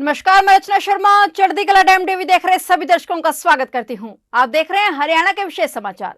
नमस्कार, मैं रचना शर्मा चढ़ती कला टाइम टीवी देख रहे सभी दर्शकों का स्वागत करती हूं। आप देख रहे हैं हरियाणा के विशेष समाचार।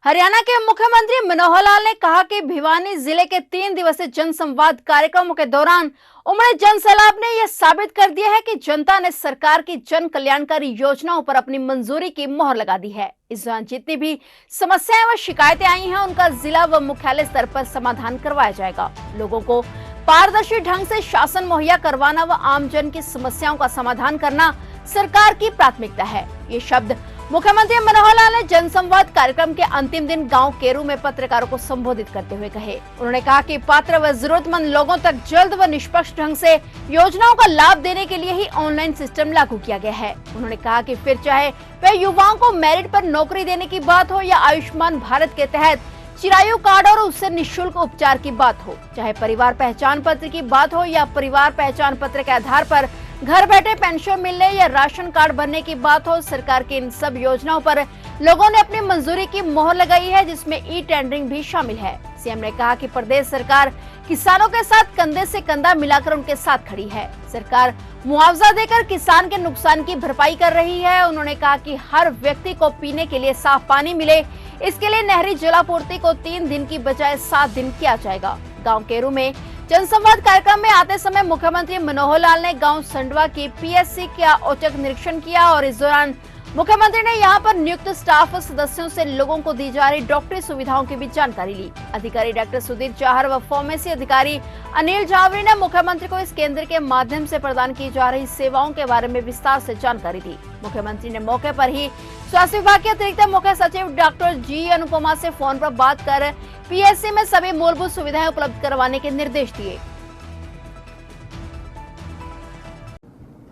हरियाणा के मुख्यमंत्री मनोहर लाल ने कहा कि भिवानी जिले के 3 दिवसीय जनसंवाद कार्यक्रमों के दौरान उमड़े जन सैलाब ने यह साबित कर दिया है कि जनता ने सरकार की जन कल्याणकारी योजनाओं पर अपनी मंजूरी की मोहर लगा दी है। इस दौरान जितनी भी समस्याएं व शिकायतें आई हैं, उनका जिला व मुख्यालय स्तर पर समाधान करवाया जाएगा। लोगों को पारदर्शी ढंग से शासन मुहैया करवाना व आमजन की समस्याओं का समाधान करना सरकार की प्राथमिकता है। ये शब्द मुख्यमंत्री मनोहर लाल ने जनसंवाद कार्यक्रम के अंतिम दिन गांव केरू में पत्रकारों को संबोधित करते हुए कहे। उन्होंने कहा कि पात्र व जरूरतमंद लोगों तक जल्द व निष्पक्ष ढंग से योजनाओं का लाभ देने के लिए ही ऑनलाइन सिस्टम लागू किया गया है। उन्होंने कहा कि फिर चाहे वह युवाओं को मेरिट पर नौकरी देने की बात हो या आयुष्मान भारत के तहत चिरायु कार्ड और उससे निःशुल्क उपचार की बात हो, चाहे परिवार पहचान पत्र की बात हो या परिवार पहचान पत्र के आधार पर घर बैठे पेंशन मिलने या राशन कार्ड बनने की बात हो, सरकार की इन सब योजनाओं पर लोगों ने अपनी मंजूरी की मोहर लगाई है, जिसमें ई टेंडरिंग भी शामिल है। सीएम ने कहा कि प्रदेश सरकार किसानों के साथ कंधे से कंधा मिलाकर उनके साथ खड़ी है। सरकार मुआवजा देकर किसान के नुकसान की भरपाई कर रही है। उन्होंने कहा कि हर व्यक्ति को पीने के लिए साफ पानी मिले, इसके लिए नहरी जलापूर्ति को 3 दिन की बजाय 7 दिन किया जाएगा। गांव केरू में जनसंवाद कार्यक्रम में आते समय मुख्यमंत्री मनोहर लाल ने गांव संडवा की पीएससी का औचक निरीक्षण किया और इस दौरान मुख्यमंत्री ने यहां पर नियुक्त स्टाफ सदस्यों से लोगों को दी जा रही डॉक्टरी सुविधाओं की भी जानकारी ली। अधिकारी डॉक्टर सुधीर चाहर व फार्मेसी अधिकारी अनिल जावरी ने मुख्यमंत्री को इस केंद्र के माध्यम से प्रदान की जा रही सेवाओं के बारे में विस्तार से जानकारी दी। मुख्यमंत्री ने मौके पर ही स्वास्थ्य विभाग के अतिरिक्त मुख्य सचिव डॉक्टर जी अनुपमा से फोन पर बात कर पीएससी में सभी मूलभूत सुविधाएं उपलब्ध करवाने के निर्देश दिए।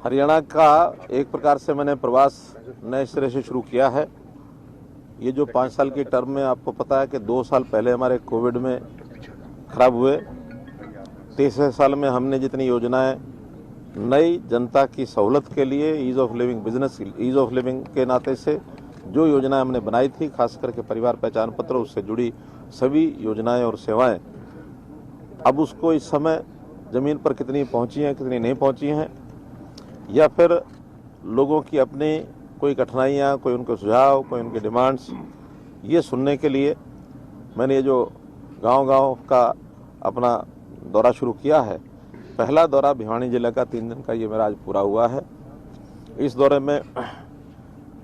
हरियाणा का एक प्रकार से मैंने प्रवास नए सिरे से शुरू किया है। ये जो 5 साल की टर्म में आपको पता है कि 2 साल पहले हमारे कोविड में खराब हुए। तीसरे साल में हमने जितनी योजनाएं नई जनता की सहूलत के लिए ease of living, business ease of living के नाते से जो योजनाएं हमने बनाई थी, खास करके परिवार पहचान पत्र, उससे जुड़ी सभी योजनाएं और सेवाएं, अब उसको इस समय ज़मीन पर कितनी पहुंची हैं, कितनी नहीं पहुंची हैं, या फिर लोगों की अपनी कोई कठिनाइयाँ, कोई उनके सुझाव, कोई उनके डिमांड्स, ये सुनने के लिए मैंने ये जो गांव-गांव का अपना दौरा शुरू किया है। पहला दौरा भिवानी जिले का 3 दिन का ये मेरा आज पूरा हुआ है। इस दौरे में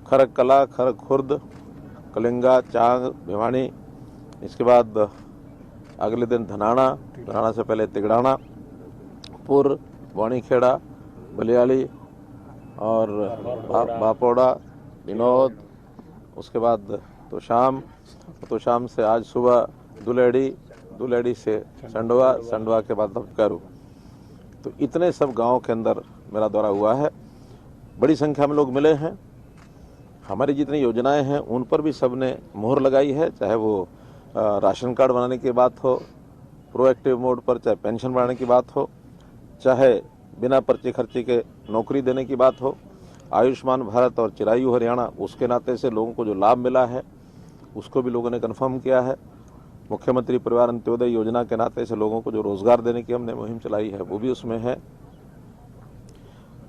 खरक कला, खरक खुर्द, कलिंगा, चांग, भिवानी, इसके बाद अगले दिन धनाना से पहले तिगड़ाना, पुर, वाणीखेड़ा, बलियाली और बापोड़ा, विनोद, उसके बाद तो शाम से आज सुबह दुलेड़ी से संडवा के बाद कैरू। तो इतने सब गांव के अंदर मेरा दौरा हुआ है। बड़ी संख्या में लोग मिले हैं। हमारी जितनी योजनाएं हैं उन पर भी सबने मोहर लगाई है, चाहे वो राशन कार्ड बनाने की बात हो, प्रोएक्टिव मोड पर चाहे पेंशन बढ़ाने की बात हो, चाहे बिना पर्ची खर्ची के नौकरी देने की बात हो, आयुष्मान भारत और चिरायु हरियाणा उसके नाते से लोगों को जो लाभ मिला है उसको भी लोगों ने कन्फर्म किया है। मुख्यमंत्री परिवार अंत्योदय योजना के नाते से लोगों को जो रोजगार देने की हमने मुहिम चलाई है वो भी उसमें है।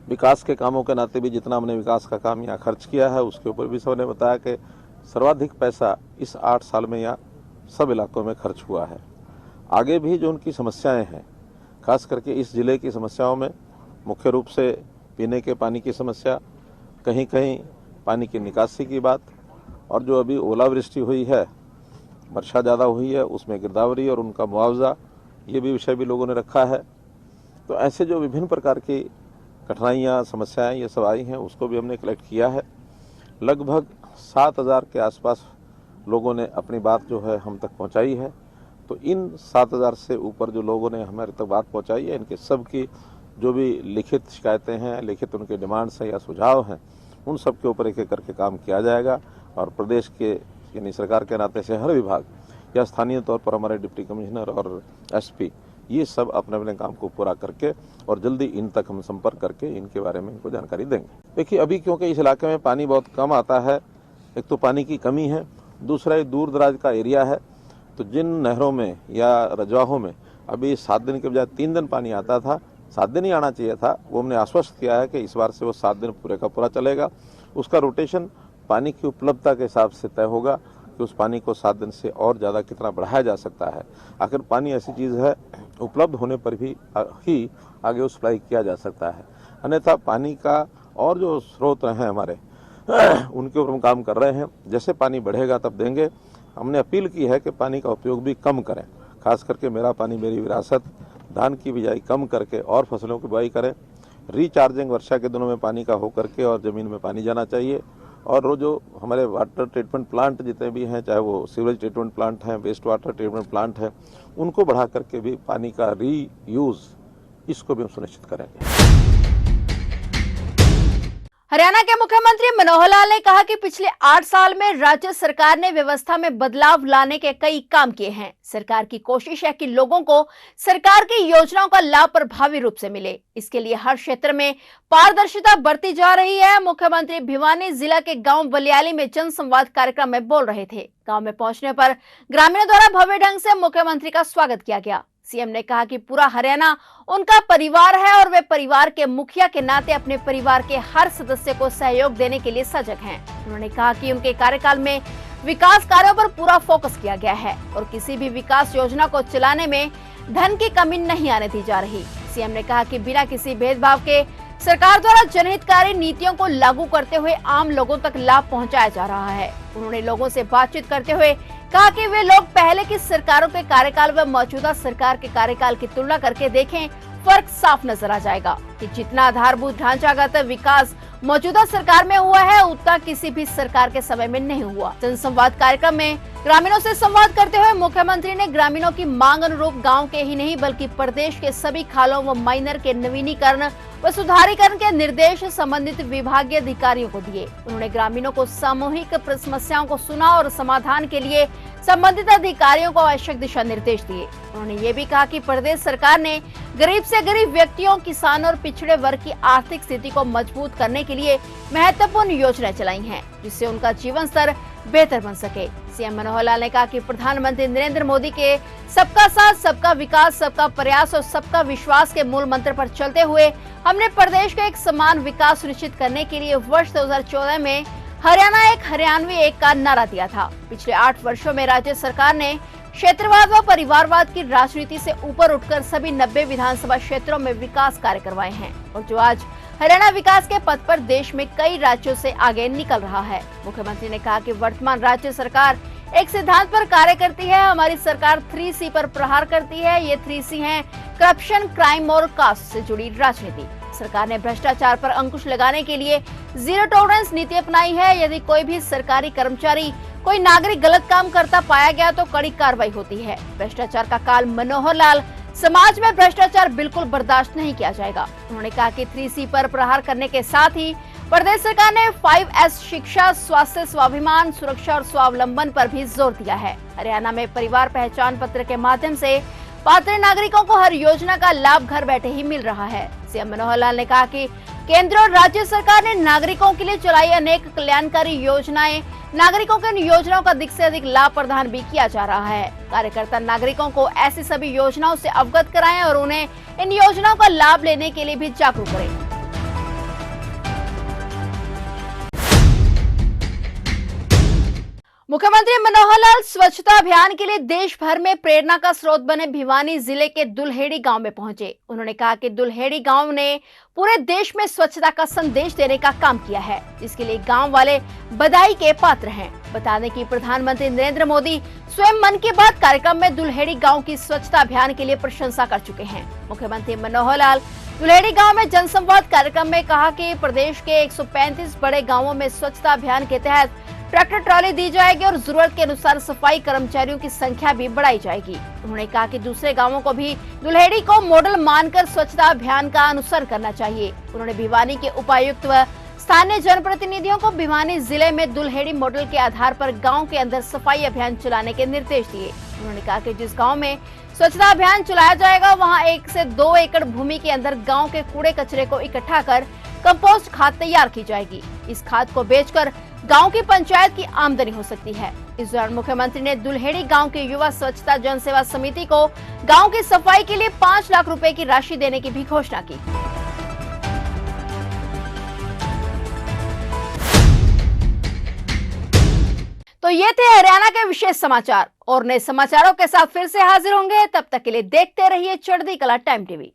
विकास के कामों के नाते भी जितना हमने विकास का काम यहाँ खर्च किया है उसके ऊपर भी सबने बताया कि सर्वाधिक पैसा इस 8 साल में यहाँ सब इलाकों में खर्च हुआ है। आगे भी जो उनकी समस्याएं हैं, खास करके इस जिले की समस्याओं में मुख्य रूप से पीने के पानी की समस्या, कहीं कहीं पानी की निकासी की बात, और जो अभी ओलावृष्टि हुई है, वर्षा ज़्यादा हुई है, उसमें गिरदावरी और उनका मुआवजा, ये भी विषय भी लोगों ने रखा है। तो ऐसे जो विभिन्न प्रकार की कठिनाइयाँ, समस्याएं ये सब आई हैं उसको भी हमने कलेक्ट किया है। लगभग 7000 के आसपास लोगों ने अपनी बात जो है हम तक पहुँचाई है। तो इन 7000 से ऊपर जो लोगों ने हमारे तक बात पहुंचाई है, इनके सब की जो भी लिखित शिकायतें हैं, लिखित उनके डिमांड्स हैं या सुझाव हैं, उन सब के ऊपर एक एक करके काम किया जाएगा। और प्रदेश के यानी सरकार के नाते से हर विभाग या स्थानीय तौर पर हमारे डिप्टी कमिश्नर और एसपी ये सब अपने अपने काम को पूरा करके और जल्दी इन तक हम संपर्क करके इनके बारे में इनको जानकारी देंगे। देखिए, अभी क्योंकि इस इलाके में पानी बहुत कम आता है, एक तो पानी की कमी है, दूसरा ये दूर दराज का एरिया है, तो जिन नहरों में या रजवाहों में अभी 7 दिन के बजाय 3 दिन पानी आता था, 7 दिन ही आना चाहिए था, वो हमने आश्वस्त किया है कि इस बार से वो 7 दिन पूरे का पूरा चलेगा। उसका रोटेशन पानी की उपलब्धता के हिसाब से तय होगा कि उस पानी को 7 दिन से और ज़्यादा कितना बढ़ाया जा सकता है। आखिर पानी ऐसी चीज़ है, उपलब्ध होने पर भी ही आगे वो सप्लाई किया जा सकता है, अन्यथा पानी का और जो स्रोत हैं हमारे उनके ऊपर हम काम कर रहे हैं। जैसे पानी बढ़ेगा तब देंगे। हमने अपील की है कि पानी का उपयोग भी कम करें, खास करके मेरा पानी मेरी विरासत, धान की बिजाई कम करके और फसलों की बुआई करें। रिचार्जिंग वर्षा के दिनों में पानी का हो करके और ज़मीन में पानी जाना चाहिए। और वो जो हमारे वाटर ट्रीटमेंट प्लांट जितने भी हैं, चाहे वो सीवरेज ट्रीटमेंट प्लांट हैं, वेस्ट वाटर ट्रीटमेंट प्लांट हैं, उनको बढ़ा करके भी पानी का रीयूज़ इसको भी हम सुनिश्चित करेंगे। हरियाणा के मुख्यमंत्री मनोहर लाल ने कहा कि पिछले 8 साल में राज्य सरकार ने व्यवस्था में बदलाव लाने के कई काम किए हैं। सरकार की कोशिश है कि लोगों को सरकार की योजनाओं का लाभ प्रभावी रूप से मिले। इसके लिए हर क्षेत्र में पारदर्शिता बरती जा रही है। मुख्यमंत्री भिवानी जिला के गांव बलियाली में जन संवाद कार्यक्रम में बोल रहे थे। गांव में पहुंचने पर ग्रामीणों द्वारा भव्य ढंग से मुख्यमंत्री का स्वागत किया गया। सीएम ने कहा कि पूरा हरियाणा उनका परिवार है और वे परिवार के मुखिया के नाते अपने परिवार के हर सदस्य को सहयोग देने के लिए सजग हैं। उन्होंने कहा कि उनके कार्यकाल में विकास कार्यों पर पूरा फोकस किया गया है और किसी भी विकास योजना को चलाने में धन की कमी नहीं आने दी जा रही। सीएम ने कहा कि बिना किसी भेदभाव के सरकार द्वारा जनहितकारी नीतियों को लागू करते हुए आम लोगों तक लाभ पहुंचाया जा रहा है। उन्होंने लोगों से बातचीत करते हुए कहा कि वे लोग पहले की सरकारों के कार्यकाल व मौजूदा सरकार के कार्यकाल की तुलना करके देखें, फर्क साफ नजर आ जाएगा कि जितना आधारभूत ढांचागत विकास मौजूदा सरकार में हुआ है उतना किसी भी सरकार के समय में नहीं हुआ। जनसंवाद कार्यक्रम में ग्रामीणों से संवाद करते हुए मुख्यमंत्री ने ग्रामीणों की मांग अनुरूप गांव के ही नहीं बल्कि प्रदेश के सभी खालों व माइनर के नवीनीकरण व सुधारीकरण के निर्देश संबंधित विभागीय अधिकारियों को दिए। उन्होंने ग्रामीणों को सामूहिक समस्याओं को सुना और समाधान के लिए संबंधित अधिकारियों को आवश्यक दिशा निर्देश दिए। उन्होंने ये भी कहा कि प्रदेश सरकार ने गरीब से गरीब व्यक्तियों, किसानों और पिछड़े वर्ग की आर्थिक स्थिति को मजबूत करने के लिए महत्वपूर्ण योजनाएं चलाई हैं, जिससे उनका जीवन स्तर बेहतर बन सके। सीएम मनोहर लाल ने कहा कि प्रधानमंत्री नरेंद्र मोदी के सबका साथ, सबका विकास, सबका प्रयास और सबका विश्वास के मूल मंत्र पर चलते हुए हमने प्रदेश का एक समान विकास सुनिश्चित करने के लिए वर्ष 2014 में हरियाणा एक हरियाणवी एक का नारा दिया था। पिछले 8 वर्षों में राज्य सरकार ने क्षेत्रवाद व परिवारवाद की राजनीति से ऊपर उठकर सभी 90 विधानसभा क्षेत्रों में विकास कार्य करवाए हैं और जो आज हरियाणा विकास के पथ पर देश में कई राज्यों से आगे निकल रहा है। मुख्यमंत्री ने कहा कि वर्तमान राज्य सरकार एक सिद्धांत पर कार्य करती है। हमारी सरकार 3C पर प्रहार करती है। ये 3C हैं करप्शन, क्राइम और कास्ट से जुड़ी राजनीति। सरकार ने भ्रष्टाचार पर अंकुश लगाने के लिए जीरो टॉलरेंस नीति अपनाई है। यदि कोई भी सरकारी कर्मचारी, कोई नागरिक गलत काम करता पाया गया तो कड़ी कार्रवाई होती है। भ्रष्टाचार का काल मनोहर लाल, समाज में भ्रष्टाचार बिल्कुल बर्दाश्त नहीं किया जाएगा। उन्होंने कहा कि 3C पर प्रहार करने के साथ ही प्रदेश सरकार ने 5S शिक्षा, स्वास्थ्य, स्वाभिमान, सुरक्षा और स्वावलंबन पर भी जोर दिया है। हरियाणा में परिवार पहचान पत्र के माध्यम से पात्र नागरिकों को हर योजना का लाभ घर बैठे ही मिल रहा है। सीएम मनोहर लाल ने कहा कि केंद्र और राज्य सरकार ने नागरिकों के लिए चलाई अनेक कल्याणकारी योजनाएं, नागरिकों के इन योजनाओं का अधिक से अधिक लाभ प्रदान भी किया जा रहा है। कार्यकर्ता नागरिकों को ऐसी सभी योजनाओं से अवगत कराएं और उन्हें इन योजनाओं का लाभ लेने के लिए भी जागरूक करें। मुख्यमंत्री मनोहर लाल स्वच्छता अभियान के लिए देश भर में प्रेरणा का स्रोत बने भिवानी जिले के दुल्हेड़ी गांव में पहुंचे। उन्होंने कहा कि दुल्हेड़ी गांव ने पूरे देश में स्वच्छता का संदेश देने का काम किया है, जिसके लिए गांव वाले बधाई के पात्र हैं। बता दें कि प्रधानमंत्री नरेंद्र मोदी स्वयं मन की बात कार्यक्रम में दुल्हेड़ी गांव की स्वच्छता अभियान के लिए प्रशंसा कर चुके हैं। मुख्यमंत्री मनोहर लाल दुल्हेड़ी गांव में जनसंवाद कार्यक्रम में कहा कि प्रदेश के 135 बड़े गाँवों में स्वच्छता अभियान के तहत ट्रैक्टर ट्रॉली दी जाएगी और जरूरत के अनुसार सफाई कर्मचारियों की संख्या भी बढ़ाई जाएगी। उन्होंने कहा कि दूसरे गांवों को भी दुल्हेड़ी को मॉडल मानकर स्वच्छता अभियान का अनुसरण करना चाहिए। उन्होंने भिवानी के उपायुक्त व स्थानीय जनप्रतिनिधियों को भिवानी जिले में दुल्हेड़ी मॉडल के आधार पर गाँव के अंदर सफाई अभियान चलाने के निर्देश दिए। उन्होंने कहा कि जिस गाँव में स्वच्छता अभियान चलाया जाएगा वहाँ 1 से 2 एकड़ भूमि के अंदर गाँव के कूड़े कचरे को इकट्ठा कर कंपोस्ट खाद तैयार की जाएगी। इस खाद को बेचकर गांव की पंचायत की आमदनी हो सकती है। इस दौरान मुख्यमंत्री ने दुल्हेड़ी गांव के युवा स्वच्छता जन सेवा समिति को गांव की सफाई के लिए 5 लाख रुपए की राशि देने की भी घोषणा की। तो ये थे हरियाणा के विशेष समाचार और नए समाचारों के साथ फिर से हाजिर होंगे। तब तक के लिए देखते रहिए चढ़ती कला टाइम टीवी।